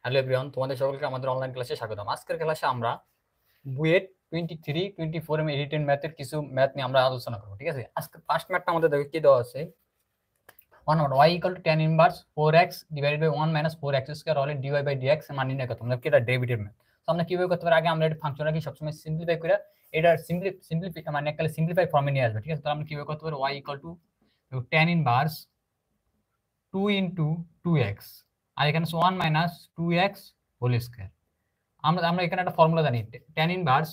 Hello everyone, তোমাদের সকলকে আমাদের অনলাইন ক্লাসে স্বাগতম। আজকের ক্লাসে আমরা বুয়েট 23-24 এম রিটেন ম্যাথের কিছু ম্যাথ নিয়ে আমরা আলোচনা করবো। ঠিক আছে, আজকে ফার্স্ট ম্যাথটা আমাদের দেখো কি দেওয়া আছে। 1 নম্বর y = tan inverse 4x divided by 1 - 4x square হলে dy বাই dx মান নির্ণয় করতে। আমরা কি এটা ডেরিভেটিভ ম্যাথ, তো আমরা কিভাবে করতে পারি? আগে আমরা এটা ফাংশন রাখি, সবসময় সিম্পলিফাই করে এটা সিম্পলিফাই মানে একটা সিম্পলিফাই ফর্মে নিয়ে আসবে। ঠিক আছে, তো আমরা কিভাবে করতে পারি? y = tan ইনভার্স 2 * 2x আর এখানে 1 - 2x হোল স্কয়ার। আমরা এখানে একটা ফর্মুলা জানি, tan inverse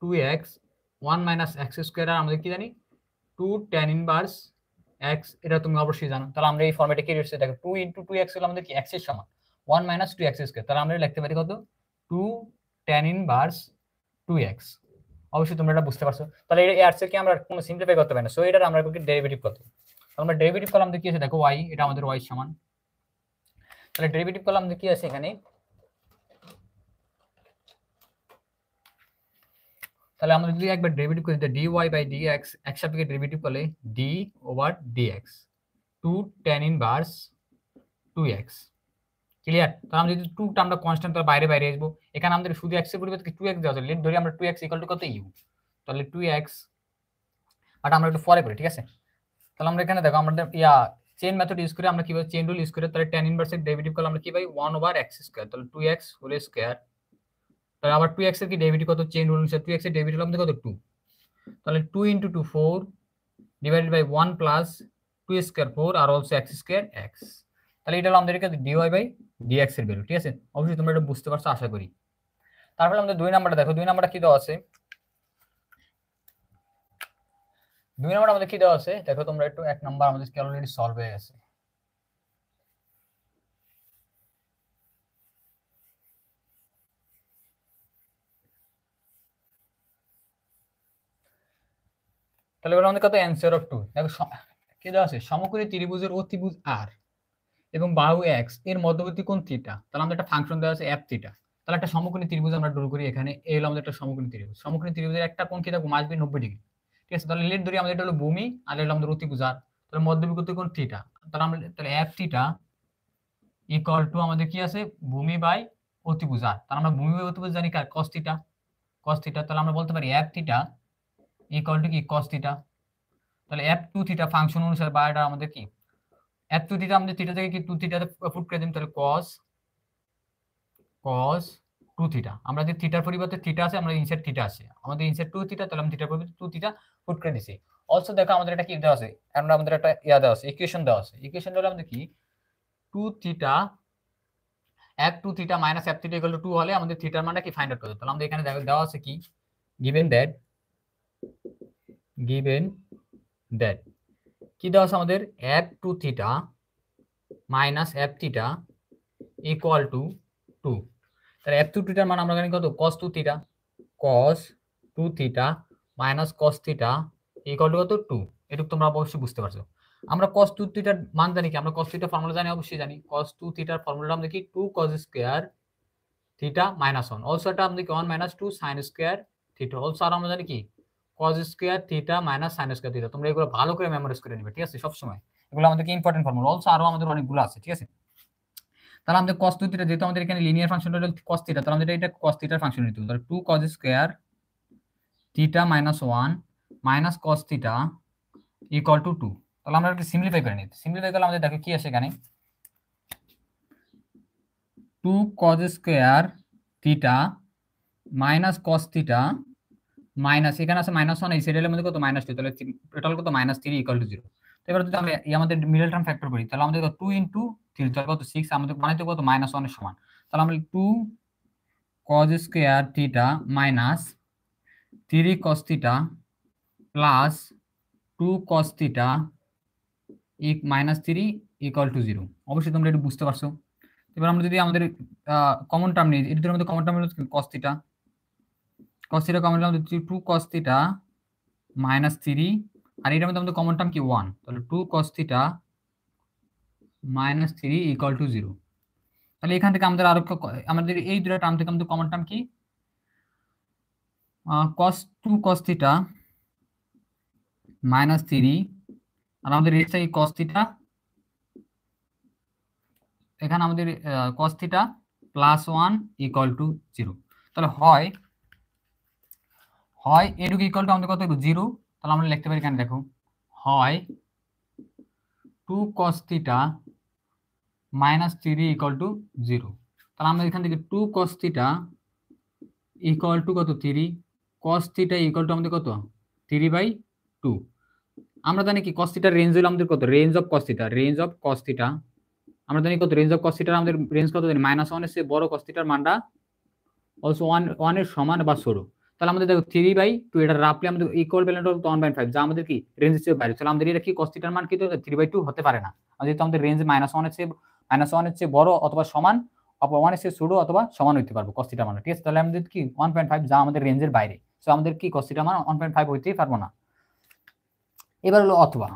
2x 1 - x square, আর আমাদের কি জানি 2 tan ইনভার্স x, এটা তুমি অবশ্যই জানো। তাহলে আমরা এই ফর্মেটে কি লিখছি দেখো, 2 * 2x হলো আমাদের কি x এর সমান 1 - 2x স্কয়ার, তাহলে আমরা লিখতে পারি কত? 2 tan ইনভার্স 2x। অবশ্যই তোমরা এটা বুঝতে পারছো। তাহলে এই আর কি আমরা কোনো সিম্পলিফাই করতে পারি না, সো এটা আমরা কি ডেরিভেটিভ করতে। আমরা ডেরিভেটিভ করলাম কি আছে দেখো, y, এটা আমাদের y সমান, তাহলে ডেরিভেটিভ করলাম কি আছে এখানে, তাহলে আমরা যদি একবার ডেরিভেটিভ করি dy বাই dx, x সাপেক্ষে ডেরিভেটিভ করলে d/dx 2 tan inverse 2x। Clear? তাহলে আমরা যদি 2 টা আমরা কনস্ট্যান্ট, তাহলে বাইরে বাইরে আসবো। এখানে আমাদের শুধু x এর পরিবর্তে 2x দেওয়া আছে, লেট ধরি আমরা 2x = কত u, তাহলে 2x, বাট আমরা একটু পরে করি। ঠিক আছে, তাহলে আমরা এখানে দেখো আমাদের চেইন মেথড ইউজ করে আমরা কিভাবে চেইন রুল ইউজ করে, তাহলে tan ইনভার্স এর ডেরিভেটিভ করলে আমরা কি পাই? 1/x স্কয়ার, তাহলে 2x হোল স্কয়ার। তাহলে আবার 2x এর কি ডেরিভেটিভ কত? চেইন রুল অনুসারে 2x এর ডেরিভেটিভ আমাদের কত? 2, তাহলে 2 * 2 4 ডিভাইডেড বাই 1 প্লাস 2 স্কয়ার 4 আর অলসো x স্কয়ার x। তাহলে এটা হলো আমাদের কাছে dy বাই dx এর ভ্যালু। ঠিক আছে, অবশ্যই তোমরা এটা বুঝতে পারছো আশা করি। তারপরে আমাদের 2 নাম্বারটা দেখো, 2 নাম্বারটা কি দেওয়া আছে? 2 নাম্বার আমাদের কি দেওয়া আছে দেখো তোমরা একটু, 1 নাম্বার আমাদের অলরেডি সলভ হয়ে গেছে। তাহলে এবার আমাদের কত? Answer of 2। দেখো কি দেওয়া আছে, সমকোণী ত্রিভুজের অতিভুজ r এবং বাহু x এর মধ্যবর্তী কোণ থিটা। তাহলে আমাদের একটা ফাংশন দেওয়া আছে f থিটা। তাহলে একটা সমকোণী ত্রিভুজ আমরা ড্র করি এখানে, এই হলো আমাদের একটা সমকোণী ত্রিভুজ। সমকোণী ত্রিভুজের একটা কোণ থিটা আসবে 90 ডিগ্রি। ঠিক আছে, তাহলে লেট ধরি আমাদের এটা হলো ভূমি আর এটা হলো আমাদের অতিভুজ r, তাহলে মধ্যবিকর্তী কোণ থিটা। তাহলে আমরা তাহলে f থিটা = আমাদের কি আছে? ভূমি বাই অতিভুজ r। তাহলে আমরা ভূমি বাই অতিভুজ জানি কার? cos theta, cos theta. তাহলে আমরা বলতে পারি f থিটা = কি? cos theta. তাহলে f2 থিটা ফাংশন অনুসারে বা এটা আমাদের কি f2 থিটা, আমাদের থিটা থেকে কি 2 থিটাতে পুট করে দিন, তাহলে cos 2 থিটা। আমরা যে থিটার পরিবর্তে থিটা আছে, আমরা ইনসাইড থিটা আছে, আমাদের ইনসাইড 2 থিটা, তাহলে আমরা থিটার পরিবর্তে 2 থিটা পুট করে দিছি। অলসো দেখো আমাদের এটা কি দেওয়া আছে, আমরা আমাদের একটা দেওয়া আছে, ইকুয়েশন দেওয়া আছে। ইকুয়েশন হলো আমাদের কি 2 theta f2 theta minus f theta = 2 হলে আমাদের থিটার মানটা কি ফাইন্ড আউট করতে। তাহলে আমাদের এখানে দেওয়া আছে কি, given that কি দেওয়া আছে আমাদের, f2 theta minus f theta = 2। তাহলে f2 থিটার মান আমরা জানি কত? cos 2 theta, cos 2 theta minus cos theta = কত? 2। এটুকু তোমরা অবশ্যই বুঝতে পারছো। আমরা cos 2 থিটার মান জানি কি? আমরা cos থিটা ফর্মুলা জানি, অবশ্যই জানি। cos 2 থিটার ফর্মুলা আমরা কি 2 cos square theta minus 1। Also এটা আমরা কি 1 - 2 sin স্কয়ার থিটা। অলসো আর আমরা জানি কি cos square theta minus sin square theta. তোমরা এগুলো ভালো করে মেমোরাইজ করে নিবে। ঠিক আছে, সব সময় এগুলো আমাদের কি ইম্পর্টেন্ট ফর্মুলা। অলসো আরো আমাদের অনেকগুলো আছে। ঠিক আছে, তাহলে আমাদের cos 2 থিটা, যেহেতু আমাদের এখানে লিনিয়ার ফাংশনটা হলো cos থিটা, তাহলে আমাদের এটা cos থিটার ফাংশন নিতে হবে। তাহলে 2 cos square theta minus 1 minus cos theta = 2। তাহলে আমরা একটু সিম্পলিফাই করে নিই। সিম্পলিফাই করলে আমাদের দেখো কি আসে এখানে, 2 cos square theta minus cos theta minus, এখানে আছে -1, এই সাইডের মধ্যে কত? -2, তাহলে টোটাল কত? -3 = 0। তো এবার যদি আমরা আমাদের মিডল টার্ম ফ্যাক্টর করি, তাহলে আমাদের 2 * 3 তাহলে কত? 6, আমাদের বানাইতে কত? -1 এর সমান। তাহলে আমরা 2 cos square theta minus 3 cos theta plus 2 cos theta -3 = 0। অবশ্যই তোমরা এটা বুঝতে পারছো। এবার আমরা যদি আমাদের কমন টার্ম নিই, এর মধ্যে কমন টার্ম হলো cos theta, cos theta common term 2 cos theta -3, আর এটার মধ্যে আমাদের কমন টার্ম কি 1, তাহলে 2 cos থিটা -3 = 0। তাহলে এখান থেকে আমাদের আরো আমাদের এই দুটো টার্ম থেকে আমাদের কমন টার্ম কি2 cos থিটা -3, আর আমাদের এই cos থিটা এখানে আমাদের cos theta plus 1 equal to 0, তাহলে হয় এটুকু ইকুয়াল টু আমাদের কত 0, তাহলে আমরা লিখতে পারি এখানে দেখো হয় 2 cos theta minus 3 equal to 0, তাহলে আমরা এখান থেকে 2 cos থিটা ইকুয়াল টু কত 3, cos থিটা ইকুয়াল টু আমাদের কত 3/2। আমরা জানি কি cos থিটার রেঞ্জ হলো আমাদের কত, রেঞ্জ অফ cos থিটা আমরা জানি কত, রেঞ্জ অফ cos থিটার আমাদের রেঞ্জ কত জানি -1 এর চেয়ে বড় cos থিটার মানটা অলসো 1 এর সমান বা ছোট। তাহলে আমাদের দেখো 3/2, এটা রাফলি আমাদের ইকুয়াল ভ্যালু হলো 1/5, যা আমাদের কি রেঞ্জের চেয়ে বাইরে। তাহলে আমাদের এটা কি cos থিটার মান কি 3/2 হতে পারে না, যেহেতু আমাদের রেঞ্জ -1 এর চেয়ে বড় অথবা সমান, অথবা 1 এর চেয়ে ছোট অথবা সমান হইতে পারবে cos থিটার মান, ঠিক আছে। তাহলে আমাদের কি 1.5, যা আমাদের রেঞ্জের বাইরে, সো আমাদের কি cos থিটার মান 1.5 হইতেই পারবো না। এবার হলো অথবা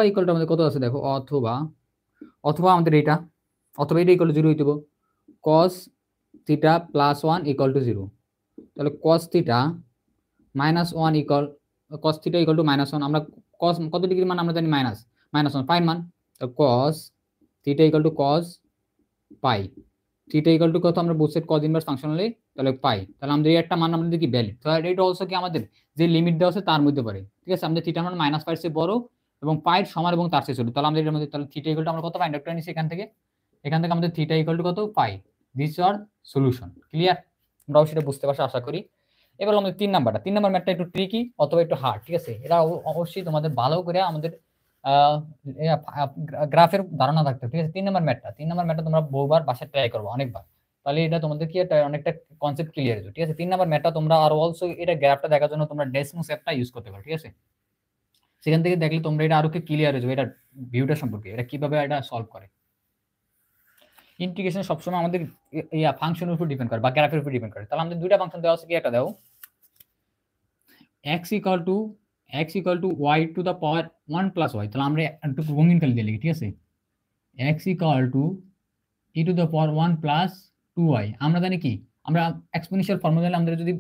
ইকুয়াল টু আমাদের কত আছে দেখো, অথবা আমাদের এটা ইকুয়াল টু 0 হইতে হবে, cos theta plus 1 equal to 0, তাহলে cos theta minus 1 equal, cos theta equal two -1, আমরা cos কত ডিগ্রি মান আমরা জানি -1 পাই মান, তো cos theta equal two cos pi, theta equal to কত আমরা বুঝছি cos ইনভার্স ফাংশন হলে, তাহলে পাই, তাহলে আমাদের এই একটা মান আমাদের কি ভ্যালিড, তাহলে এটা অলসো কি আমাদের যে লিমিট দেওয়া আছে তার মধ্যে পড়ে, ঠিক আছে। আমাদের থিটা মান -5 এর চেয়ে বড় এবং পাইয়ের সমান এবং তার চেয়ে ছোট, তাহলে আমাদের এর মধ্যে তাহলে থিটা ইকুয়াল টু আমরা কত ফাইন্ড আউট করে নিছি এখান থেকে আমাদের থিটা ইকুয়াল টু কত pi. This are solution, clear? আমরাও সেটা বুঝতে পারছি আশা করি। এবার আমাদের 3 নাম্বার ম্যাথটা একটু ট্রিকি অথবা একটু হার্ড, ঠিক আছে। এটা অবশ্যই তোমাদের ভালো করে আমাদের গ্রাফের ধারণা থাকতে, ঠিক আছে। 3 নাম্বার ম্যাথটা তোমরা বহুবার বাসায় ট্রাই করবে, অনেকবার, তাহলে এটা তোমাদের কি অনেকটা কনসেপ্ট ক্লিয়ার হবে, ঠিক আছে। 3 নাম্বার ম্যাথটা তোমরা আর অলসো এটা গ্রাফটা দেখার জন্য তোমরা ডেসমোস অ্যাপটা ইউজ করতে পারো, ঠিক আছে। সেখান থেকে দেখলে তোমরা এটা আরো কি ক্লিয়ার হয়ে যাবে, এটা ভিউটা সম্পর্কে, এটা কিভাবে এটা সলভ করে। ইন্টিগ্রেশন সবসময় আমাদের ফাংশনের উপর ডিপেন্ড করে বা গ্রাফের উপর ডিপেন্ড করে। তাহলে আমাদের দুইটা ফাংশন দেওয়া আছে, কি একটা দাও x equal to y to the power 1 plus y, তাহলে আমরা একটু রঙিন কালি দিয়ে লিখি, ঠিক আছে। x equal to e to the power 1 plus 2y, আমরা জানি কি, আমরা এক্সপোনেনশিয়াল ফর্মুলা আমরা যদি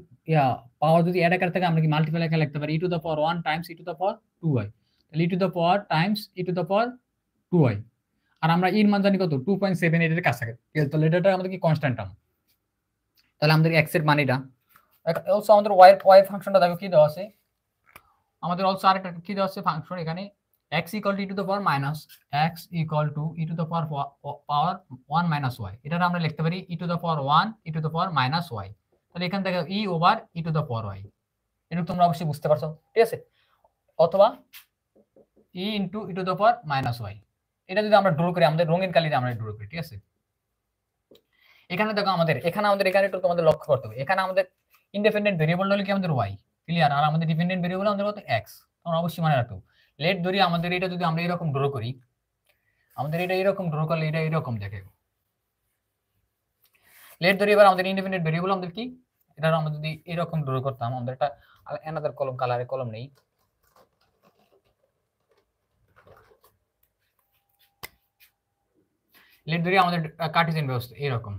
পাওয়ার যদি অ্যাড আকারে থাকে আমরা কি মাল্টিপ্লাই আকারে লিখতে পারি, e to the power 1 times e to the power 2y, তাহলে e to the power times e to the power 2y, আর আমরা এর মান জানি কত 2.78 এর কাছাকাছি, তাহলে এটা আমাদের কি কনস্ট্যান্ট টার্ম, তাহলে আমাদের x এর মান এটা। অলসো আমাদের y ফাংশনটা দেখো কি দেওয়া আছে, আমাদের অলসো আরেকটা কি দেওয়া আছে ফাংশন এখানে, x equal to e to the power minus x equal to e to the power 1 minus y, এটা আমরা লিখতে পারি e to the power 1 e to the power minus y, তাহলে এখান থেকে e over e to the power y, এটা তোমরা অবশ্যই বুঝতে পারছো, ঠিক আছে। অথবা e into e to the power minus y, এটা যদি আমরা ড্র করি, আমাদের রঙিন কালিতে আমরা ড্র করি, ঠিক আছে। এখানে দেখো আমাদের এখানে একটু তোমাদের লক্ষ্য করতে হবে, এখানে আমাদের ইন্ডিপেন্ডেন্ট ভেরিয়েবল হলো কি আমাদের y, ক্লিয়ার, আর আমাদের ডিপেন্ডেন্ট ভেরিয়েবল আমাদের কত x, তোমরা অবশ্যই মনে রাখো। লেট ধরি আমাদের এটা যদি আমরা এরকম ড্র করি, আমাদের এটা এরকম ড্র করলে এটা এরকম দেখে, লেট ধরি এবার আমাদের ইন্ডিপেন্ডেন্ট ভেরিয়েবল আমাদের কি, এটা আমরা যদি এরকম ড্র করতাম, আমাদের একটা অ্যানাদার কলম কালারে কলম নেই, লেট ধরি আমাদের কার্টেসিয়ান ব্যবস্থা এরকম,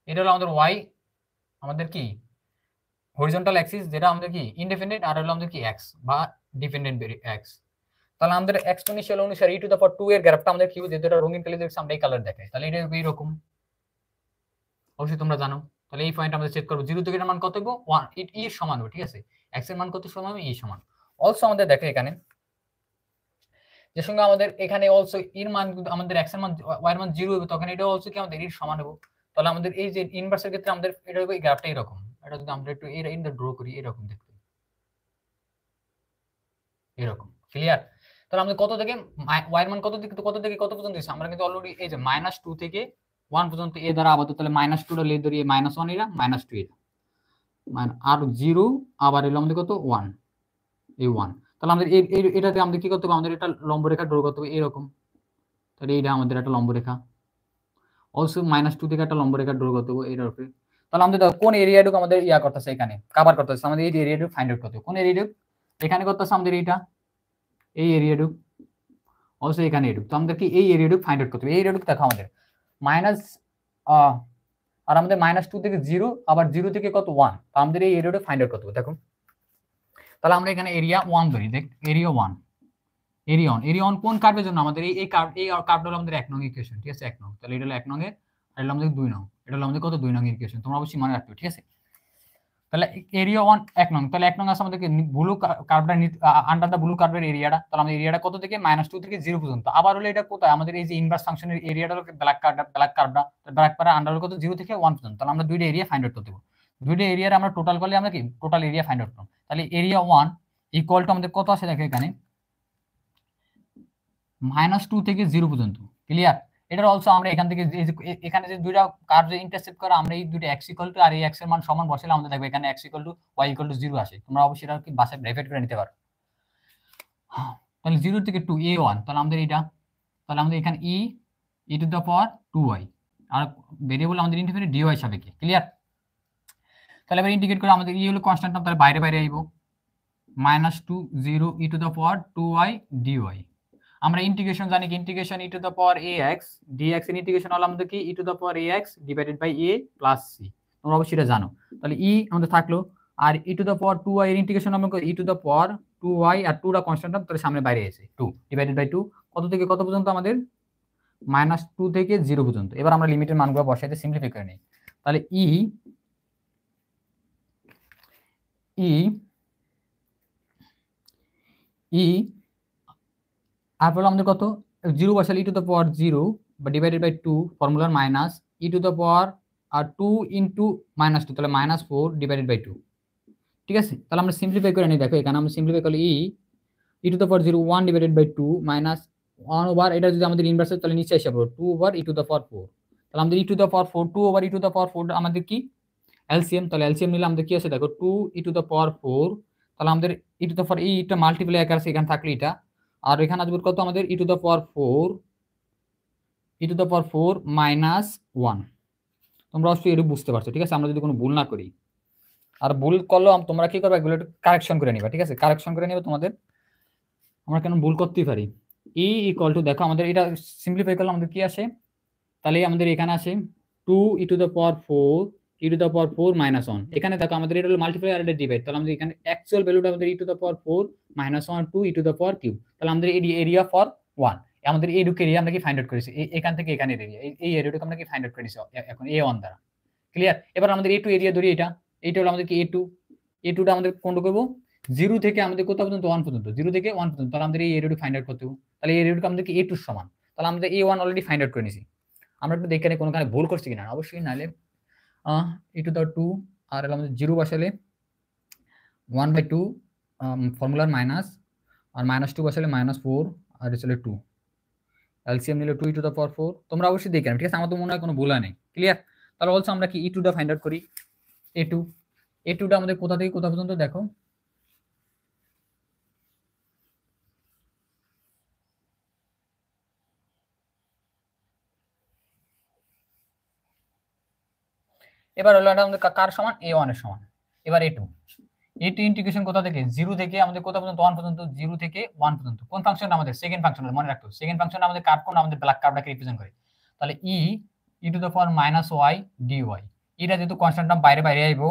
এটা হলো আমাদের y, আমাদের কি হরিজন্টাল অ্যাক্সিস, যেটা আমাদের কি ইন্ডিপেন্ডেন্ট, আর হলো আমাদের কি x বা ডিপেন্ডেন্ট x, তাহলে আমাদের এক্সপোনেনশিয়াল অনুসারে e টু দ্য পাওয়ার 2 এর গ্রাফটা আমাদের কি, যেটা এটা রঙিন কালি দেখছি আমরা এই কালার দেখাই, তাহলে এটা এইরকম, অবশ্যই তোমরা জানো। তাহলে এই পয়েন্ট আমরা চেক করব, 0 থেকে এর মান কত হবে 1, e এর সমান হবে, ঠিক আছে। x এর মান কত সমান হবে, e সমান। অলসো আমাদের দেখো এখানে যে সঙ্গে আমাদের এখানে অলসো এর মান আমাদের x এর মান y এর মান 0 হবে, তখন এটা অলসো কি আমাদের এর সমান হবে, তাহলে আমাদের এই যে ইনভার্সের ক্ষেত্রে আমাদের এটা হবে গ্রাফটা এরকম, এটা যদি আমরা একটু এর ইনটা ড্র করি এরকম দেখতে এরকম, ক্লিয়ার। তাহলে আমাদের কত থেকে y এর মান কত থেকে কত পর্যন্ত দিয়েছে, আমরা কিন্তু অলরেডি এই যে -2 থেকে 1 পর্যন্ত এ দ্বারা আপাতত, তাহলে -2 টা লেট ধরি, -1 এরা -2 এরা আর 0 আবার এলো আমাদের কত 1, এই 1, তাহলে আমাদের এটাতে আমাদের কি করতে হবে, আমাদের এটা লম্ব রেখা ড্র করতে হবে এরকম, তাহলে এইটা আমাদের একটা লম্ব রেখা, অলসো -2 থেকে একটা লম্ব রেখা ড্র করতে হবে এর উপরে। তাহলে আমাদের কোন এরিয়াটুকু আমাদের ইয়া করতেছে, এখানে কভার করতেছে, আমাদের এই এরিয়াটুকু ফাইন্ড আউট করতে হবে, কোন এরিয়াটুকু এখানে করতেছে আমাদের এইটা, এই এরিয়াটুকু অলসো এখানে এরিয়াটুকু, তো আমাদের কি এই এরিয়াটুকু ফাইন্ড আউট করতে হবে। এই এরিয়াটুকু দেখো আমাদের মাইনাস আর আমাদের -2 থেকে 0 আবার 0 থেকে কত 1, তো আমাদের এই এরিয়াটুকু ফাইন্ড আউট করতে হবে। দেখো তাহলে আমরা এখানে এরিয়া 1 ধরি, দেখ এরিয়া 1, এরিয়ন কোন কার্ভের জন্য আমাদের এই কার্ভটা হলো আমাদের 1 নং ইকুয়েশন, ঠিক আছে? 1 নং, তাহলে এটা হলো 1 নং এর, আর এটা হলো আমাদের 2 নং, এটা হলো আমাদের কত 2 নং ইকুয়েশন, তোমরা অবশ্যই মনে রাখবে, ঠিক আছে? তাহলে এরিয়া 1 নং, তাহলে 1 নং আছে আমাদেরকে ব্লু কার্ভটা আন্ডার দা ব্লু কার্ভের এরিয়াটা, তাহলে আমাদের এরিয়াটা কত থেকে -2 থেকে 0 পর্যন্ত। আবার হলো এটা কোথায় আমাদের এই যে ইনভার্স ফাংশনের এরিয়াটা হলো ব্ল্যাক কার্ভটা আন্ডার কত 0 থেকে 1 পর্যন্ত, তাহলে আমরা দুইটা এরিয়া ফাইন্ড আউট করতে হবে। দুইটা এরিয়ার আমরা টোটাল করলে আমরা কি টোটাল এরিয়া ফাইন্ড আউট করব। তাহলে এরিয়া 1 ইকুয়াল টু আমাদের কত আসে দেখো এখানে -2 থেকে 0 পর্যন্ত, ক্লিয়ার? এটার অলসো আমরা এখান থেকে এখানে যে দুইটা কার্ভ যে ইন্টারসেক্ট করে আমরা এই দুইটা x ইকুয়াল টু আর এই x এর মান সমান বসালে আমাদের দেখবে এখানে x equal to y equal to 0 আসে। তোমরা অবশ্যই এটা কি বাসায় ব্র্যাকেট করে নিতে পারো। তাহলে 0 থেকে 2 a1, তাহলে আমাদের এটা, তাহলে আমাদের এখানে e to the power 2y, আর ভেরিয়েবল আমাদের ইনডিপেন্ডেন্ট dy সাপেক্ষে, ক্লিয়ার? তাহলে এবার ইন্টিগ্রেট করে আমাদের হলো কনস্ট্যান্ট টার্ম, তাহলে বাইরে বাইরে আইবো -2 0 e to the power 2y dy। আমরা ইন্টিগ্রেশন জানি কি integration e to the power ax dx এর ইন্টিগ্রেশন হলো আমাদের কি e to the power ax divided by a plus c, তোমরা অবশ্যই এটা জানো। তাহলে e আমাদের থাকলো, আর e to the power 2y এর ইন্টিগ্রেশন আমরা e to the power 2y, আর 2 টা কনস্ট্যান্ট টার্ম, তাহলে সামনে বাইরে এসে 2 ডিভাইডেড বাই 2 কত থেকে কত পর্যন্ত আমাদের -2 থেকে 0 পর্যন্ত। এবার আমরা লিমিটের মানগুলো বসাইতে সিম্পলিফাই করে নিই। তাহলে আর বলো আমাদের কত 0 বসালে e টু দ্য পাওয়ার 0 বা ডিভাইডেড বাই 2 ফর্মুলার minus e to the power আর 2 ইনটু -2, তাহলে -4 ডিভাইডেড বাই 2, ঠিক আছে? তাহলে আমরা সিম্পলিফাই করে নিই, দেখো এখানে আমরা সিম্পলিফাই করলে e to the power 0 1 divided by 2 minus 1 over, এটা যদি আমাদের ইনভার্স হয় তাহলে নিচে এসে পড়বে 2 over e to the power 4। তাহলে আমাদের e to the power 4 2 over e to the power 4 আমাদের কি এলসিএম, তাহলে এলসিএম নিলে আমাদের কি আছে দেখো 2 e টু দ্য পাওয়ার 4, তাহলে আমাদের e টু দ্য পাওয়ার এটা মাল্টিপ্লাই আকারে আছে এখানে থাকলে এটা, আর এখানে আসবে কত আমাদের e to the power 4 minus 1। তোমরা অবশ্যই এটা বুঝতে পারছো, ঠিক আছে? আমরা যদি কোনো ভুল না করি, আর ভুল করলেও তোমরা কি করবে এগুলো একটু কারেকশন করে নিবা, ঠিক আছে? কারেকশন করে নিবে তোমাদের, আমরা কেন ভুল করতেই পারি। e ইকুয়াল টু দেখো আমাদের এটা সিম্পলিফাই করলে আমাদের কি আসে, তাহলে আমাদের এখানে আসে 2 e to the power 4 e to the power 4 minus 1। এখানে দেখো আমাদের এটা হলো মাল্টিপ্লাই আর এটা ডিভাইড, তাহলে আমাদের এখানে অ্যাকচুয়াল ভ্যালুটা আমাদের e to the power 4 minus 1 2 e to the power cube. তাহলে আমাদের এরিয়া ফর 1, আমাদের এই দুটো এরিয়া আমরা কি ফাইন্ড আউট করেছি, এখান থেকে এখানে এরিয়া, এই এরিয়াটাকে আমরা কি ফাইন্ড আউট করেছি এখন a1 দ্বারা, ক্লিয়ার? এবার আমাদের a2 এরিয়া ধরি, এটা হলো আমাদের কি a2টা আমাদের কোনটা করব 0 থেকে আমাদের কত পর্যন্ত 1 পর্যন্ত, 0 থেকে 1 পর্যন্ত, তাহলে আমাদের এই এরিয়াটা ফাইন্ড আউট করতে হবে। তাহলে এই এরিয়াটা আমাদের কি a2 এর সমান, তাহলে আমাদের a1 অলরেডি ফাইন্ড আউট করে নিয়েছি। আমরা একটু দেখে নিই কোনখানে ভুল করছি কিনা, অবশ্যই নালে e টু দ্য 2 আর আমাদের 0 বসালে 1/2 ফর্মুলার মাইনাস, আর -2 বসালে -4, আর চলে 2, এলসিএম নিলে 2 e টু দ্য পাওয়ার 4। তোমরা অবশ্যই দেখে নাও, ঠিক আছে? আমার তো মনে হয় কোনো ভুল নেই, ক্লিয়ার? তাহলে অলসো আমরা কি e2টা ফাইন্ড আউট করি, a2টা আমাদের কোথা থেকে কোথা পর্যন্ত দেখো, এবার হলো এটা আমাদের কার সমান a1 এর সমান। এবার a2 ইন্টিগ্রেশন কোথা থেকে 0 থেকে আমাদের কোথা পর্যন্ত 1 পর্যন্ত, 0 থেকে 1 পর্যন্ত। কোন ফাংশনটা আমাদের সেকেন্ড ফাংশন, মনে রাখতো সেকেন্ড ফাংশন আমাদের কার্ভ কোন আমাদের ব্ল্যাক কার্ভটাকে রিপ্রেজেন্ট করে। তাহলে e to the power -y dy, এটা যেহেতু কনস্ট্যান্ট টার্ম বাইরে বাইরে আইবো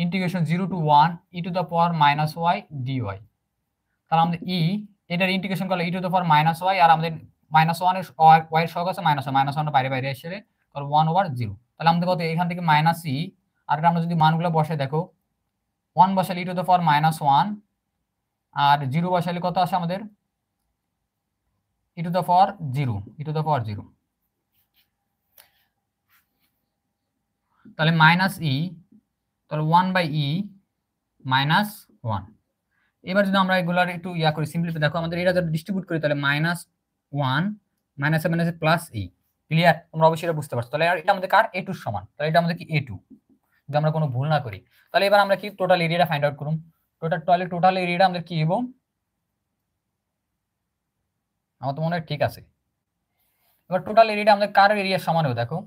integration 0 to 1 e to the power -y dy। তাহলে আমাদের এটার ইন্টিগ্রেশন করলে e to the power -y, আর আমাদের -1 এর y এর সহগ আছে -1 বাইরে বাইরে এসে তাহলে 1 ওভার 0। তাহলে আমাদের কত এখান থেকে -e, আর আমরা যদি মানগুলো বসাই দেখো 1 বসালে e টু দ্য পাওয়ার -1, আর 0 বসালে কত আসে আমাদের e to the power 0, e to the power 0, তাহলে -e, তাহলে 1/e -1। এবার যদি আমরা এগুলার একটু করি সিম্পলিফাই, দেখো আমাদের এটা যদি ডিস্ট্রিবিউট করি তাহলে -1 মাইনাসে প্লাস e, ক্লিয়ার? তোমরা অবশ্যই এটা বুঝতে পারছো। তাহলে এটা আমাদের কার a2 এর সমান, তাহলে এটা আমাদের কি a2, যদি আমরা কোনো ভুল না করি। তাহলে এবার আমরা কি টোটাল এরিয়াটা ফাইন্ড আউট করুন। টোটাল এরিয়াটা আমাদের কি হবে, আমার তো মনে হয় ঠিক আছে। এবার টোটাল এরিয়াটা আমাদের কার এরিয়ার সমান হবে, দেখো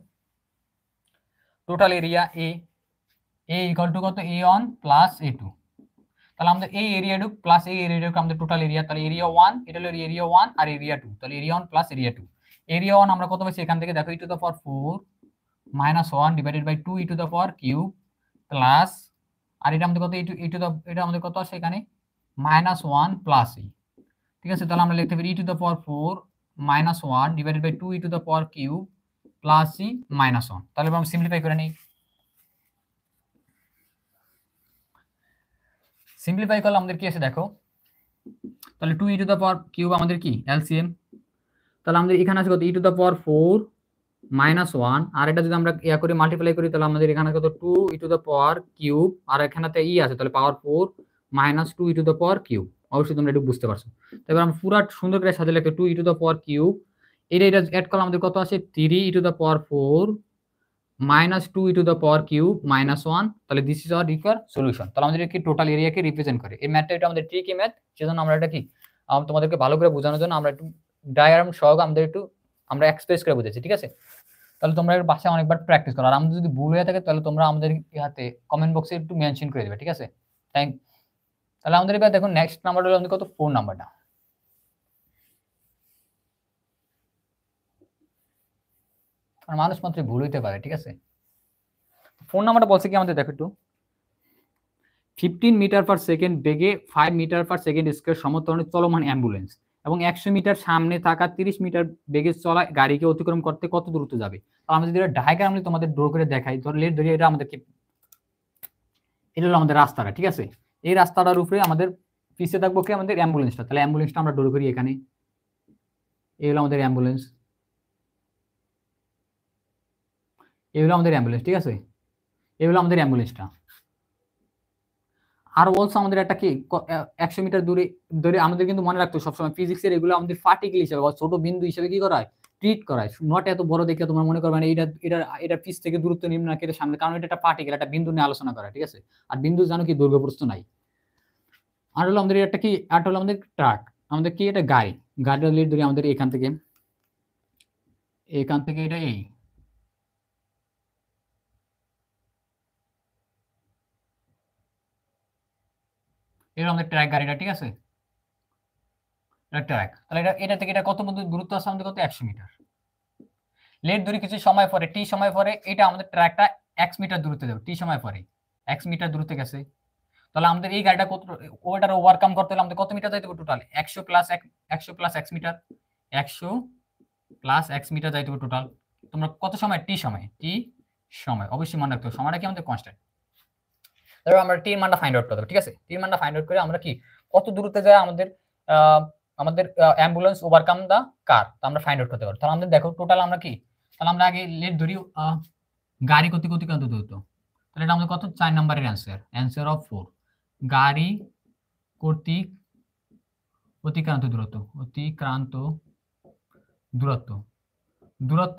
total area a equal to কত a1 প্লাস a2। তাহলে আমাদের এই এরিয়াটুক প্লাস এই এরিয়াটুক আমাদের টোটাল এরিয়া, তাহলে এরিয়া 1 এটা হলো এরিয়া 1 আর এরিয়া 2, তাহলে এরিয়া 1 প্লাস এরিয়া 2। এরিয়া 1 আমরা কত পাইছি এখান থেকে দেখো e to the power 4 -1 divided by 2 e to the power cube plus, আর এটা আমাদের কত এটা আমাদের কত আসে এখানে -1 প্লাস ই, ঠিক আছে? তাহলে আমরা লিখতে পারি e to the power 4 -1 divided by 2 e to the power cube plus E -1। তাহলে আমরা সিম্পলিফাই করে নিই। সিম্পলিফাই করলে আমাদের কি আছে দেখো, তাহলে 2 e to the power cube আমাদের কি এলসিএম, তাহলে আমাদের এখানে আছে কত e টু দ্য পাওয়ার 4 -1, আর এটা যদি আমরা ইয়া করে মাল্টিপ্লাই করি তাহলে আমাদের এখানে কত 2 e to the power cube, আর এখানেতে ই আছে তাহলে power 4 -2 e to the power cube. অবশ্যই তোমরা একটু বুঝতে পারছো। এবার আমরা পুরো সুন্দর করে সাজিয়ে লিখতে 2 e to the power cube, এটা এড করলে আমাদের কত আছে 3 e to the power 4 -2 e to the power cube -1। তাহলে this is our required solution. তাহলে আমাদের কি টোটাল এরিয়াকে রিপ্রেজেন্ট করে। এই ম্যাথটা এটা আমাদের ট্রিকি ম্যাথ, সেজন্য আমরা এটা কি তোমাদেরকে ভালো করে বোঝানোর জন্য আমরা একটু ডায়াগ্রাম সহ আমরা এক্সপ্রেস করে বুঝেছি, ঠিক আছে? তাহলে তোমরা এর বাসায় অনেকবার প্র্যাকটিস করো, আর আমাদের যদি ভুল হয়ে থাকে তাহলে তোমরা আমাদের হাতে কমেন্ট বক্সে একটু মেনশন করে দেবে, ঠিক আছে? তাহলে আমাদের এবার দেখো নেক্সট নাম্বারটা হলো আমাদের কত 4 নাম্বারটা। আর মানুষ মাত্র ভুল হইতে পারে, ঠিক আছে? 4 নাম্বারটা বলছে কি আমাদের দেখো একটু, 15 মিটার পার সেকেন্ড বেগে 5 মিটার পার সেকেন্ড স্কয়ার সমত্বরণে চলমান অ্যাম্বুলেন্স এবং 100 মিটার সামনে থাকা 30 মিটার বেগে চলা গাড়িকে অতিক্রম করতে কত দূরত্ব যাবে? আমরা যদি ডায়াগ্রাম তোমাদের ড্র করে দেখাই, ধরি এটা আমাদের কি, এটা হলো আমাদের রাস্তাটা, ঠিক আছে? এই রাস্তাটার উপরে আমাদের পিছে থাকবো কি আমাদের অ্যাম্বুলেন্সটা, তাহলে অ্যাম্বুলেন্সটা আমরা ড্র করি এখানে। এই হলো আমাদের অ্যাম্বুলেন্স, এই হলো আমাদের অ্যাম্বুলেন্স, ঠিক আছে? এই হলো আমাদের অ্যাম্বুলেন্সটা। আর অলসো আমাদের একটা কি 100 মিটার দূরে ধরে আমাদের কিন্তু মনে রাখতো সবসময় ফিজিক্সের এগুলো আমাদের পার্টিকেল হিসেবে বা ছোট বিন্দু হিসেবে কি করা হয়, ট্রিট করায়। নট এত বড় দেখে তোমরা মনে করবে না এটা পিছ থেকে দূরত্ব নিম্ন না কেটে সামনে, কারণ এটা একটা পার্টিকেল, একটা বিন্দু নিয়ে আলোচনা করা, ঠিক আছে? আর বিন্দু জানো কি দৈর্ঘ্য প্রস্থ নাই। আর হলো আমাদের একটা কি, আর হলো আমাদের ট্রাক, আমাদের কি এটা গাড়িটা লিড ধরি আমাদের এখান থেকে এটা এটা আমাদের ট্র্যাক গাড়িটা, ঠিক আছে? ট্র্যাক, তাহলে এটা থেকে এটা কত দূরত্ব আছে আমাদের কত 100 মিটার। লেট ধরি কিছু সময় পরে টি সময় পরে এটা আমাদের ট্র্যাকটা x মিটার দূরত্বে যাবে, টি সময় পরে x মিটার দূরত্বে গেছে। তাহলে আমাদের এই গাড়িটা কত ওটার ওভারকাম করতে হলে আমাদের কত মিটার যাইতে হবে total? 100 plus x metre, 100 plus x metre যাইতে হবে টোটাল। তোমরা কত সময়? টি সময় অবশ্যই মনে রাখতে হবে, সময়টা কি আমাদের কনস্ট্যান্ট। তারপর আমরা টি এর মানটা ফাইন্ড আউট করতে হবে, ঠিক আছে? টি এর মানটা ফাইন্ড আউট করে আমরা কি কত দূরত্বে যায় আমাদের অ্যাম্বুলেন্স ওভারকাম দা কার, তা আমরা ফাইন্ড আউট করতে পারবো। তাহলে আমাদের দেখো টোটাল আমরা কি, তাহলে আমরা আগে লেট ধরি গাড়ি অতিক্রান্ত দূরত্ব, তাহলে এটা আমাদের কত 4 নম্বরের অ্যান্সার অফ 4। গাড়ি কর্তৃক অতিক্রান্ত দূরত্ব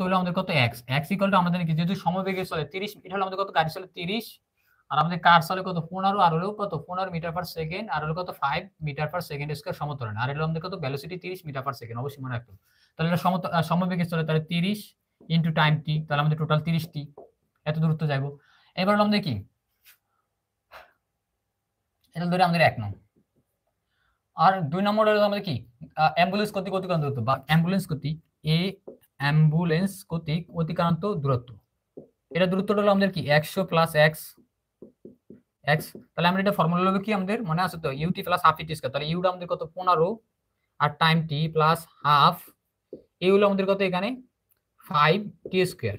হলো আমাদের কত x ইকুয়াল টু আমাদের কি যেহেতু সমবেগে চলে 30, এটা হলো আমাদের কত, গাড়ি চলে 30 আর আমাদের কার চলে কত 15, আর হলো কত 15 মিটার পার সেকেন্ড, আর হলো কত 5 মিটার পার সেকেন্ড স্কয়ার সমত্বরণ, আর হলো আমাদের কত ভেলোসিটি 30 মিটার পার সেকেন্ড, অবশ্যই মনে রাখতে। তাহলে এটা সমবেগে চলে, তাহলে 30 ইনটু টাইম টি, তাহলে আমাদের টোটাল 30 টি এত দূরত্ব যাবো। এবার হলো আমাদের কি, এটা ধরে আমাদের 1 নং। আর 2 নম্বর হলো আমাদের কি অ্যাম্বুলেন্স কর্তৃক অতিক্রান্ত দূরত্ব বা অ্যাম্বুলেন্স কর্তৃক অতিক্রান্ত দূরত্ব, এটা দূরত্বটা হলো আমাদের কি 100 প্লাস x। তাহলে আমরা এটা ফর্মুলা হলো কি আমাদের মনে আছে তো, ইউটি প্লাস হাফ ইটি স্কয়ার, তাহলে ইউটা আমাদের কত 15 আর টাইম টি প্লাস হাফ, এই হলো আমাদের কত এখানে 5 টি স্কয়ার।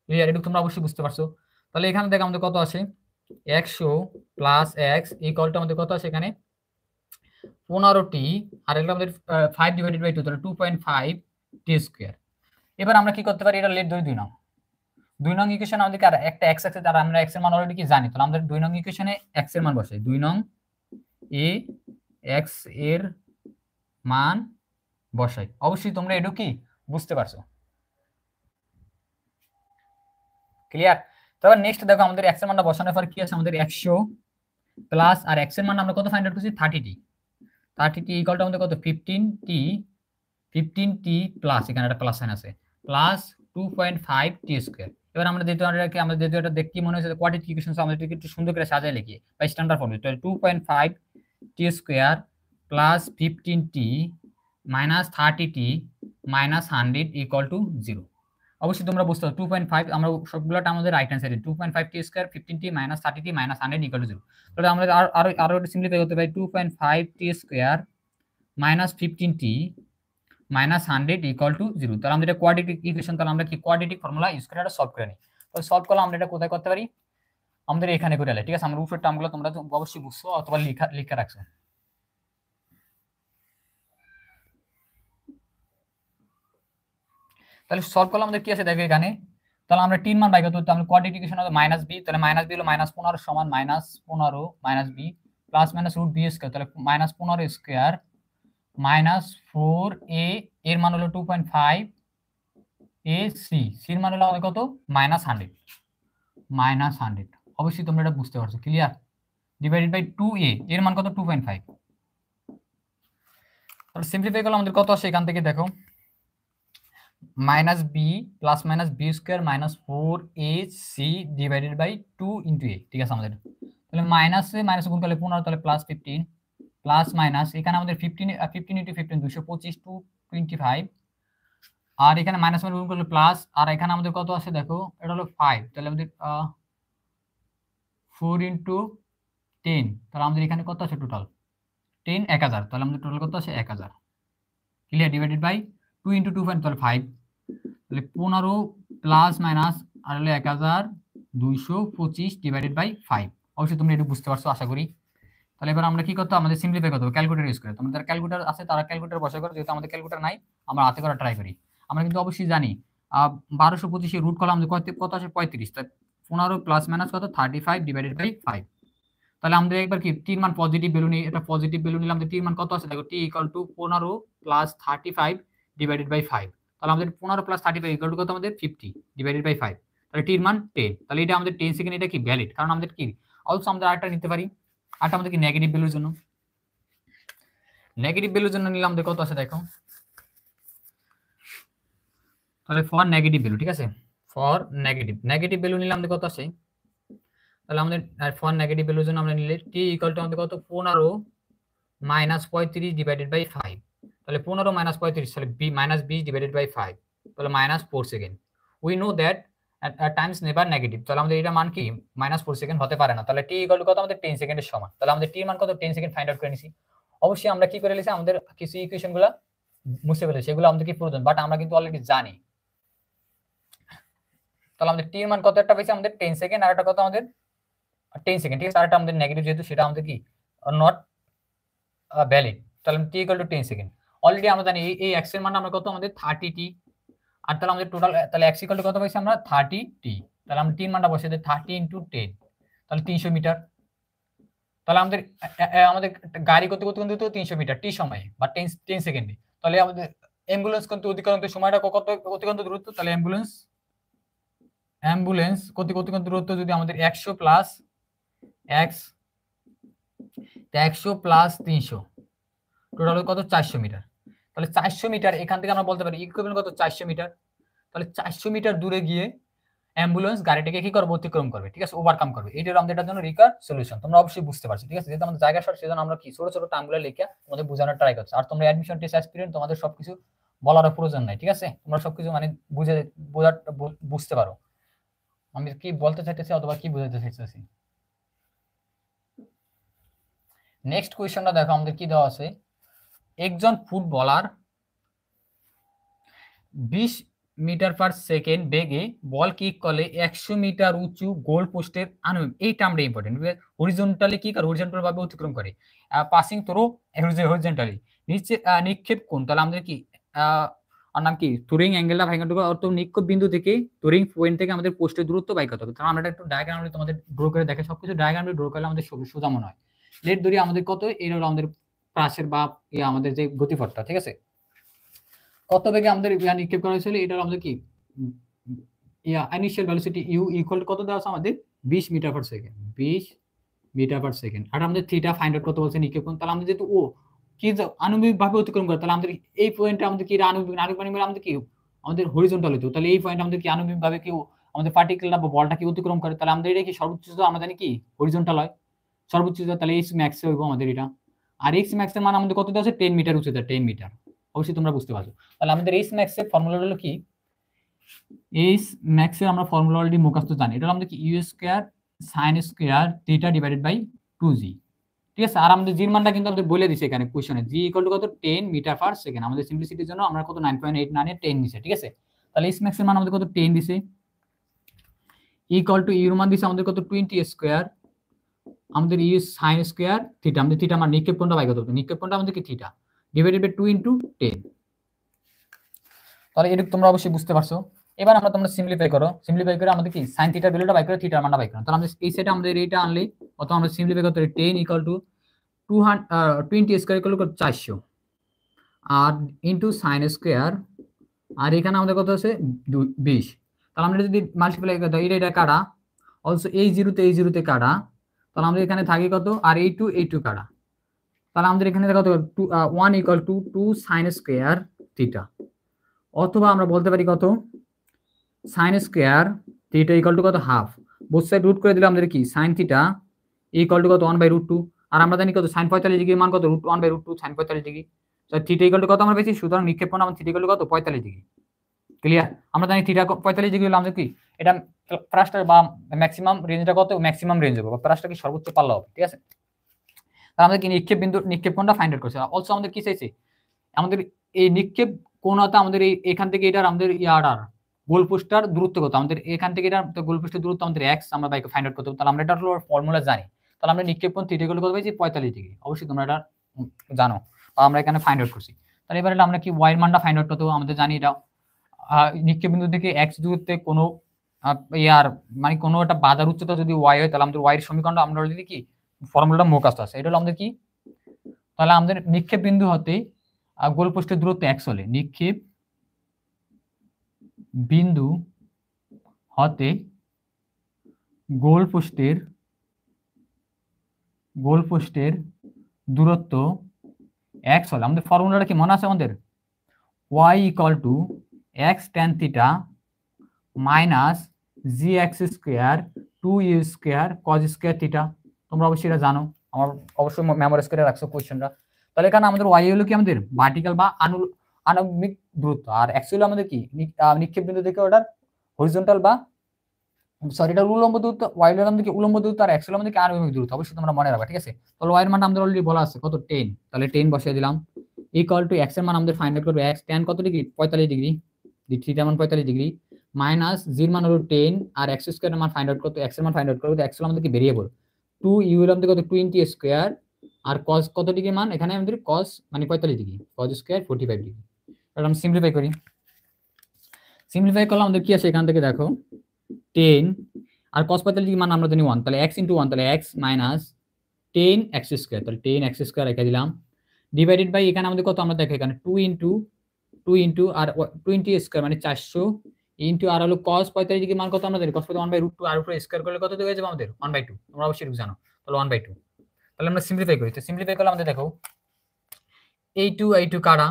ক্লিয়ার? এটা তোমরা অবশ্যই বুঝতে পারছো। তাহলে এখানে দেখো আমাদের কত আসে 100 প্লাস x ইকুয়াল টু আমাদের কত আসে এখানে 15 টি, আর এটা আমাদের 5 ডিভাইডেড বাই 2, তাহলে 2.5 টি স্কয়ার। এবার আমরা কি করতে পারি, এটা লেট ধরি 2 নং ইকুয়েশন আমাদের আর একটা x আছে, তার আমরা x এর মান অলরেডি কি জানি, তাহলে আমাদের 2 নং ইকুয়েশনে x এর মান বসাই, 2 নং এ x এর মান বসাই। অবশ্যই তোমরা এটা কি বুঝতে পারছো, ক্লিয়ার? তারপর নেক্সট দেখো আমাদের x এর মানটা বসানোর পর কি আছে আমাদের 100 প্লাস, আর x এর মান আমরা কত ফাইন্ড আউট করছি 30 টি ইকুয়াল টু আমাদের কত 15 টি প্লাস, এখানে একটা প্লাস সাইন আছে, প্লাস 2.5 টি স্কয়ার। এবার আমরা যেহেতু এটা দেখতে মনে হচ্ছে কোয়াড্রেটিক ইকুয়েশন, আমরা এটাকে একটু সুন্দর করে সাজিয়ে লিখি বা স্ট্যান্ডার্ড ফর্মে, তাহলে 2.5 T square plus 15 T minus 30 T minus 100 equal to 0। অবশ্যই তোমরা বুঝতে পারো 2.5 আমরা সবগুলো টার্ম আমাদের রাইট হ্যান্ড সাইডে 2.5 T square 15 T minus 30 T minus 100 equal to 0। তাহলে আমরা আরো একটু সিম্পলিফাই করতে পারি 2.5 T square minus 15 T minus 100 equal to 0। তাহলে আমরা এটা কোয়াড্রেটিক ইকুয়েশন, তাহলে আমরা কি কোয়াড্রেটিক ফর্মুলা ইউজ করে এটা সলভ করে নিই। তাহলে সলভ করলে আমরা এটা কোথায় করতে পারি, আমাদের এখানে করে ঠিক আছে। আমরা উপরের টার্মগুলো তোমরা অবশ্যই বুঝছো অথবা লিখে রাখছো। তাহলে সলভ করলে আমাদের কি আছে দেখো এখানে, তাহলে আমরা 3 মান বাই করতে আমরা কোয়াড্রেটিক ইকুয়েশন হবে মাইনাস বি, তাহলে মাইনাস বি হলো -15 সমান -15 minus b plus minus root b square, তাহলে -15 স্কয়ার মাইনাস 4a এর মান হলো 2.5 এ সি সির মান হলো আমাদের কত -100 অবশ্যই তোমরা এটা বুঝতে পারছো, ক্লিয়ার। ডিভাইডেড বাই 2a এর মান কত 2.5। তাহলে সিম্পলিফাই করলে আমাদের কত আসে এখান থেকে দেখো minus b plus minus b square minus 4ac divided by 2 into a, ঠিক আছে। আমাদের তাহলে মাইনাসে মাইনাস গুণ করলে 15, তাহলে প্লাস 15 প্লাস মাইনাস এখানে আমাদের 15 ইনটু 15 225 টু 25, আর এখানে মাইনাস মানে গুণ করলে প্লাস, আর এখানে আমাদের কত আছে দেখো এটা হলো 5, তাহলে আমাদের 4 ইনটু 10, তাহলে আমাদের এখানে কত আছে টোটাল 10 1000, তাহলে আমাদের টোটাল কত আছে 1000, ক্লিয়ার। ডিভাইডেড বাই 2 ইনটু 2 তাহলে 5, তাহলে 15 প্লাস মাইনাস আর হলো 1225 ডিভাইডেড বাই 5। অবশ্যই তোমরা একটু বুঝতে পারছো আশা করি। তাহলে এবার আমরা কি করতে, আমাদের সিম্পলিফাই করতে হবে ক্যালকুলেটর ইউজ করে। তোমাদের ক্যালকুলেটর আছে তারা ক্যালকুলেটর বসাই করে, যেহেতু আমাদের ক্যালকুলেটর নাই আমরা হাতে করা ট্রাই করি। আমরা কিন্তু অবশ্যই জানি 1225 রুট করলে আমাদের কত আসে 35, তাই 15 প্লাস মাইনাস কত 35 ডিভাইডেড বাই 5। তাহলে আমাদের একবার কি টির মান পজিটিভ ভ্যালু নিই, এটা পজিটিভ ভ্যালু নিলাম, আমাদের টির মান কত আছে দেখো T equal to 15 plus 35 divided by 5। তাহলে আমাদের 15 প্লাস 35 ইকুয়াল টু কত আমাদের 50 ডিভাইডেড বাই 5, তাহলে টির মান 10। তাহলে এটা আমাদের 10 সেকেন্ড, এটা কি ভ্যালিড, কারণ আমাদের কি অলসো আমরা আরেকটা নিতে পারি, আরেকটা আমাদের কি নেগেটিভ ভ্যালুর জন্য, নেগেটিভ ভ্যালুর জন্য নিলাম আমাদের কত আছে দেখো, তাহলে ফর নেগেটিভ ভ্যালু, ঠিক আছে। ফর নেগেটিভ ভ্যালু নিলাম আমাদের কত আছে, তাহলে আমাদের ফর নেগেটিভ ভ্যালুর জন্য আমরা নিলে টি ইকুয়াল টু আমাদের কত 15 মাইনাস 35 ডিভাইডেড বাই 5, তাহলে 15 মাইনাস 35 তাহলে বি মাইনাস 20 ডিভাইডেড বাই 5, তাহলে -4 second. We know that Times never negative, তাহলে আমাদের এটা মান কি -4 সেকেন্ড হতে পারে না। তাহলে টি ইকুয়াল টু কত আমাদের 10 সেকেন্ডের সমান, তাহলে আমাদের টি মান কত 10 সেকেন্ড ফাইন্ড আউট করে নিছি। অবশ্যই আমরা কি করে নিছি, আমাদের কিছু ইকুয়েশনগুলো মুছে ফেলেছি, সেগুলো আমাদের কি প্রয়োজন, বাট আমরা কিন্তু অলরেডি জানি। তাহলে আমাদের টি মান কত একটা পেয়েছি আমাদের 10 সেকেন্ড, আর একটা কত আমাদের 10 সেকেন্ড, ঠিক আছে। আর একটা আমাদের নেগেটিভ যেহেতু সেটা আমাদের কি নট ভ্যালিড, তাহলে টি ইকুয়াল টু 10 সেকেন্ড। অলরেডি আমরা জানি এই x এর মান আমরা কত আমাদের 30 টি, আর তাহলে আমাদের টোটাল তাহলে x ইকুয়াল টু কত পাইছি আমরা 30 টি, তাহলে আমরা 3 মানটা বসিয়ে দিই 30 ইনটু 10, তাহলে 300 মিটার। তাহলে আমাদের আমাদের গাড়ি করতে করতে কিন্তু 300 মিটার টি সময়ে বা 10 সেকেন্ডে। তাহলে আমাদের অ্যাম্বুলেন্স কিন্তু অতিক্রান্ত সময়টা কত অতিক্রান্ত দূরত্ব, তাহলে অ্যাম্বুলেন্স অতিক্রান্ত দূরত্ব যদি আমাদের 100 প্লাস x 100 প্লাস 300 টোটাল কত 400 মিটার। তাহলে 400 মিটার এখান থেকে আমরা বলতে পারি ইকুইভ্যালেন্ট কত 400 মিটার। তাহলে 400 মিটার দূরে গিয়ে অ্যাম্বুলেন্স গাড়িটাকে কি করবে অতিক্রম করবে, ঠিক আছে, ওভারকাম করবে। এটার আমাদের এটার জন্য রিকার সলিউশন তোমরা অবশ্যই বুঝতে পারছো, ঠিক আছে। যেহেতু আমাদের জায়গা শর্ট সেজন্য আমরা কি ছোট ছোট টার্মগুলো লিখে তোমাদের বোঝানোর ট্রাই করছি। আর তোমরা অ্যাডমিশন টেস্ট এক্সপেরিয়েন্স তোমাদের সবকিছু বলার প্রয়োজন নাই, ঠিক আছে। তোমরা সবকিছু মানে বুঝতে পারো আমি কি বলতে চাইতেছি অথবা কি বোঝাতে চাইতেছি। নেক্সট কোয়েশ্চনটা দেখো আমাদের কি দেওয়া আছে, একজন ফুটবলার 20 মিটার পার সেকেন্ড বেগে বল কিক করলে 100 মিটার উঁচু গোল পোস্টের আনুমানিক, এই টার্মটা ইম্পর্টেন্ট, হরিজন্টালি কিক আর হরিজন্টাল ভাবে অতিক্রম করে, পাসিং থ্রো হরিজন্টালি নিচে নিক্ষেপ কোণ, তাহলে আমাদের কি আর নাম কি থ্রোয়িং অ্যাঙ্গেলটা ভাই কত, অর্থ নিক্ষেপ বিন্দু থেকে থ্রোয়িং পয়েন্ট থেকে আমাদের পোস্টের দূরত্ব বাই কত হবে। তাহলে আমরা একটু ডায়াগ্রামে তোমাদের ড্র করে দেখে, সবকিছু ডায়াগ্রামে ড্র করলে আমাদের সোজা মনে হয়। লেট ধরি আমাদের কত, এই হলো আমাদের পাশের বা আমাদের যে গতিপথটা, ঠিক আছে, কত বেগে আমাদের নিক্ষেপ করা হয়েছিল, এটা আমাদের কি ইনিশিয়াল ভেলোসিটি ইউ ইকুয়াল কত দেওয়া আছে আমাদের 20 metre per second, 20 metre per second. আর আমাদের থিটা ফাইন্ড আউট করতে বলছে নিক্ষেপ কোণ, তাহলে আমাদের যেহেতু ও কি আণবিক ভাবে অতিক্রম করে, তাহলে আমাদের এই পয়েন্টটা আমাদের কি আণবিক আমাদের কি আমাদের হরিজন্টাল হতো, তাহলে এই পয়েন্ট আমাদের কি আণবিক ভাবে কি আমাদের পার্টিকেলটা বা বলটা কি অতিক্রম করে, তাহলে আমাদের এটা কি সর্বোচ্চ আমরা জানি কি হরিজন্টাল হয় সর্বোচ্চ, তাহলে এক্স ম্যাক্স হইব আমাদের এটা। আর এক্স ম্যাক্স এর মান আমাদের কত দেওয়া আছে 10 মিটার উচ্চতা, 10 মিটার, অবশ্যই তোমরা বুঝতে পারছো। তাহলে আমাদের এক্স ম্যাক্স এর ফর্মুলা হলো কি এই ম্যাক্সের আমরা ফর্মুলা অলরেডি মুখস্থ জানি। এটা হলো আমাদের কি u square sine square theta divided by 2g। ঠিক আছে, আর আমাদের জির মানটা কিন্তু আমাদের বলে দিছে এখানে কোশ্চেনে, জি ইকুয়াল টু কত 10 মিটার পার সেকেন্ড। আমাদের সিম্পলিসিটির জন্য আমরা কত 9.89 এর 10 দিছে। ঠিক আছে, তাহলে এস ম্যাক্স এর মান আমাদের কত 10 দিছে, ইকুয়াল টু ইউর মান দিছে আমাদের কত 20 স্কয়ার, আমাদের ইউ সাইন স্কয়ার থিটা, আমাদের থিটা মান নিক্ষেপ কোণটা বাই কত, নিক্ষেপ কোণটা আমাদের কি থিটা ডিভাইডেড বাই 2 ইনটু 10। তাহলে এটা তোমরা অবশ্যই বুঝতে পারছো। এবার আমরা তোমরা সিম্পলিফাই করো, সিম্পলিফাই করে আমাদের কি sin থিটার ভ্যালুটা বাই করে থিটার মানটা বাই করো। তাহলে আমরা এই সাইডে আমাদের এইটা আনলে কত, আমরা সিম্পলিফাই করতে 10 equal to 20 square equal to 400 আর ইনটু sin স্কয়ার, আর এখানে আমাদের কত আছে 20। তাহলে আমরা যদি মাল্টিপ্লাই করতে এটা কাটা, অলসো এই জিরোতে কাটা, তাহলে আমাদের এখানে থাকে কত, আর এই টু কাটা, তাহলে আমাদের এখানে কত 1 equal to 2 sin square theta, অথবা আমরা বলতে পারি কত sin square theta equal to কত হাফ, বোথ সাইড রুট করে দিলে আমাদের কি sin থিটা ইকুয়াল টু কত 1/√2, আর আমরা জানি কত sin 45 ডিগ্রি মান কত √1/√2 sin 45 ডিগ্রি, তো থিটা ইকুয়াল টু কত আমরা পেয়েছি, সুতরাং নিক্ষেপ কোণ আমাদের থিটা ইকুয়াল টু কত 45 ডিগ্রি। ক্লিয়ার, আমরা জানি থিটা 45 ডিগ্রি হলে আমাদের কি এটা প্রাসটা বা ম্যাক্সিমাম রেঞ্জটা কত, ম্যাক্সিমাম রেঞ্জ হবে, বা প্রাসটা কি সর্বোচ্চ পাল্লা হবে। ঠিক আছে, তাহলে আমাদের কি নিক্ষেপ কোণটা ফাইন্ড আউট করছে। অলসো আমাদের কি চাইছে, আমাদের এই নিক্ষেপ কোণটা আমাদের এখান থেকে এটার আমাদের ইয়ার গোল পোস্টার দূরত্ব কত, আমাদের এখান থেকে এটা গোল পোস্টের দূরত্ব আমাদের x আমরা বাইকে ফাইন্ড আউট করতে হবে। তাহলে আমরা এটা হলো ফর্মুলা জানি, তাহলে আমরা নিক্ষেপ কোণ থিটা ইকুয়াল কত পাইছি 45 ডিগ্রি, অবশ্যই তোমরা এটা জানো, আমরা এখানে ফাইন্ড আউট করছি। তাহলে এবারে আমরা কি y এর মানটা ফাইন্ড আউট করতে হবে, আমাদের জানি এটা নিক্ষেপ বিন্দু থেকে x দূরত্বে কোনো ইয়ার মানে কোনো একটা বাধার উচ্চতা যদি y হয়, তাহলে আমাদের y এর সমীকরণটা আমরা যদি কি ফর্মুলাটা মুখস্থ আছে, এটা হলো আমাদের কি, তাহলে আমাদের নিক্ষেপ বিন্দু হতে গোল পোস্টের দূরত্ব x হলে নিক্ষেপ বিন্দু হতে গোল পোস্টের দূরত্ব x হলে আমাদের ফর্মুলাটা কি মনে আছে আমাদের, y equal to x tan theta minus gx square 2u square cos square theta. তোমরা অবশ্যই এটা জানো, আমার অবশ্যই মেমোরাইজ করে রাখছো কোশ্চেনটা। তাহলে এখানে আমাদের y হলো কি আমাদের ভার্টিক্যাল বা আনুভূমিক দূরত্ব, আর x হলো আমাদের কি নিক্ষেপ বিন্দু থেকে ওটার হরিজন্টাল বা সরি এটা উল্লম্ব দূরত্ব, y হলো আমাদের কি উল্লম্ব দূরত্ব, আর x হলো আমাদের কি আনুভূমিক দূরত্ব, অবশ্যই তোমরা মনে রাখবা। ঠিক আছে, তাহলে y এর মান আমাদের অলরেডি বলা আছে কত 10, তাহলে 10 বসিয়ে দিলাম ইকুয়াল টু x এর মান আমাদের ফাইন্ড আউট করবে, x tan কত ডিগ্রি 45 ডিগ্রি, থিটা মান 45 ডিগ্রি, মাইনাস জির মান হলো 10, আর x স্কয়ারের মান ফাইন্ড আউট করতে, x এর মান ফাইন্ড আউট করতে, x হলো আমাদের কি ভেরিয়েবল 2, u হলো আমাদের কত 20 স্কয়ার, আর cos কত ডিগ্রি মান এখানে আমাদের cos মানে 45 ডিগ্রি, cos স্কয়ার 45 ডিগ্রি। তাহলে আমরা সিম্পলিফাই করি, সিম্পলিফাই করলে আমাদের কি আছে এখান থেকে দেখো 10 আর cos 45 ডিগ্রি মান আমরা জানি 1, তাহলে x * 1, তাহলে x মাইনাস 10x স্কয়ার, তাহলে 10x স্কয়ার রেখে দিলাম ডিভাইডেড বাই এখানে আমাদের কত, আমরা দেখো এখানে 2 ইনটু আর 20 স্কয়ার মানে 400 ইনটু আর হলো cos 45 ডিগ্রি মান কত আমরা জানি cos 1/√2, আর উপরে স্কয়ার করলে কত হয়ে যাবে আমাদের 1/2, তোমরা অবশ্যই জানো, তাহলে 1/2। তাহলে আমরা সিম্পলিফাই করি, তো সিম্পলিফাই করলে আমাদের দেখো এই 2 কাটা,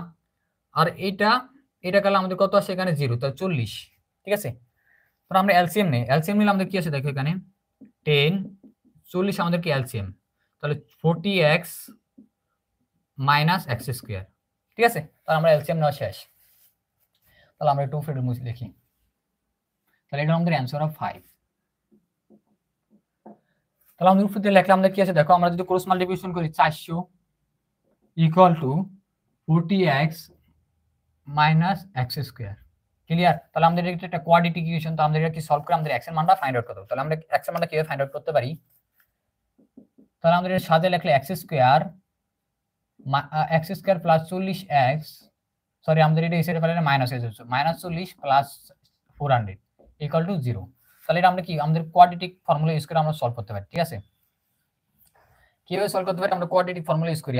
আর এটা কাটলে আমাদের কত আসে এখানে 0, তাহলে 40। ঠিক আছে, তো আমরা এলসিএম নেই, এলসিএম নিলে আমাদের কি আছে দেখো এখানে 10 40 আমাদের কি এলসিএম, তাহলে 40x মাইনাস x স্কয়ার। ঠিক আছে, তাহলে আমরা এলসিএম নেওয়া শেষ, তাহলে আমরা 2 ফিল্ড মুছে লিখি, তাহলে এটা আমাদের অ্যানসার অফ 5। তাহলে আমরা উপরে লিখলাম আমরা কি আছে দেখো, আমরা যদি ক্রস মাল্টিপ্লিকেশন করি 400 equal to 40x minus x square. Clear, তাহলে আমাদের এটা একটা কোয়াড্রেটিক ইকুয়েশন, তো আমাদের এটা কি সলভ করে আমাদের x এর মানটা ফাইন্ড আউট করতে হবে। তাহলে আমরা x এর মানটা কিভাবে ফাইন্ড আউট করতে পারি, তাহলে আমাদের এর সাথে লিখলে x square plus 40x, sorry আমাদের এটা এই সাইডে ফেলে মাইনাস হয়ে যাচ্ছে, -40 প্লাস 400 ইকুয়াল টু 0। তাহলে এটা আমরা কি আমাদের কোয়াড্রেটিক ফর্মুলা ইউজ করে আমরা সলভ করতে পারি। ঠিক আছে, কিভাবে সলভ করতে পারি, আমরা কোয়াড্রেটিক ফর্মুলা ইউজ করি।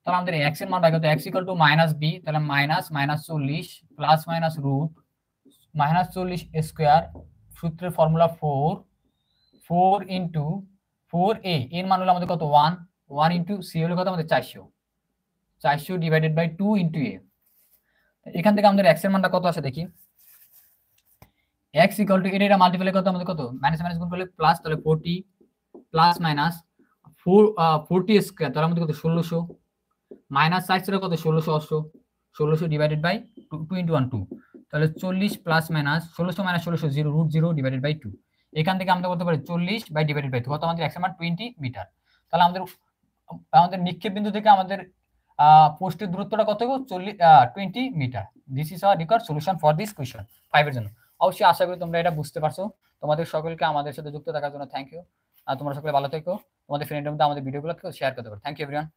তাহলে আমাদের x এর মান রাখতে হবে x = -b, তাহলে -40 প্লাস মাইনাস রুট -40 স্কয়ার, সূত্রের ফর্মুলা 4 ইনটু 4a এর মান হলো আমাদের কত 1 ইনটু c হলো কত আমাদের 400 ডিভাইডেড বাই 2 ইনটু a। এখান থেকে আমাদের x এর মানটা কত আসে দেখি, x = এটা মাল্টিপ্লাই করতে আমাদের কত মাইনাস মাইনাস গুণ করলে প্লাস, তাহলে 40 প্লাস মাইনাস 40 স্কয়ার, তাহলে আমাদের কত 1600 মাইনাস 4 কত 1600 ডিভাইডেড বাই 2 ইনটু 1 2, তাহলে 40 plus minus 1600 minus 1600 0 root 0 divided by 2। এখান থেকে আমরা বলতে পারি 40 বাই ডিভাইডেড বাই 2 কত আমাদের এক্স এর মান 20 মিটার। তাহলে আমাদের নিক্ষেপ বিন্দু থেকে আমাদের পোস্টের দূরত্বটা কত হবে 20 metre. This is our required solution for this question 5 এর জন্য। অবশ্যই আশা করি তোমরা এটা বুঝতে পারছো। তোমাদের সকলকে আমাদের সাথে যুক্ত থাকার জন্য থ্যাংক ইউ। আর তোমরা সকলে ভালো থেকো। তোমাদের ফ্রেন্ডের মধ্যে আমাদের ভিডিওগুলো শেয়ার করতে পারো। Thank you everyone.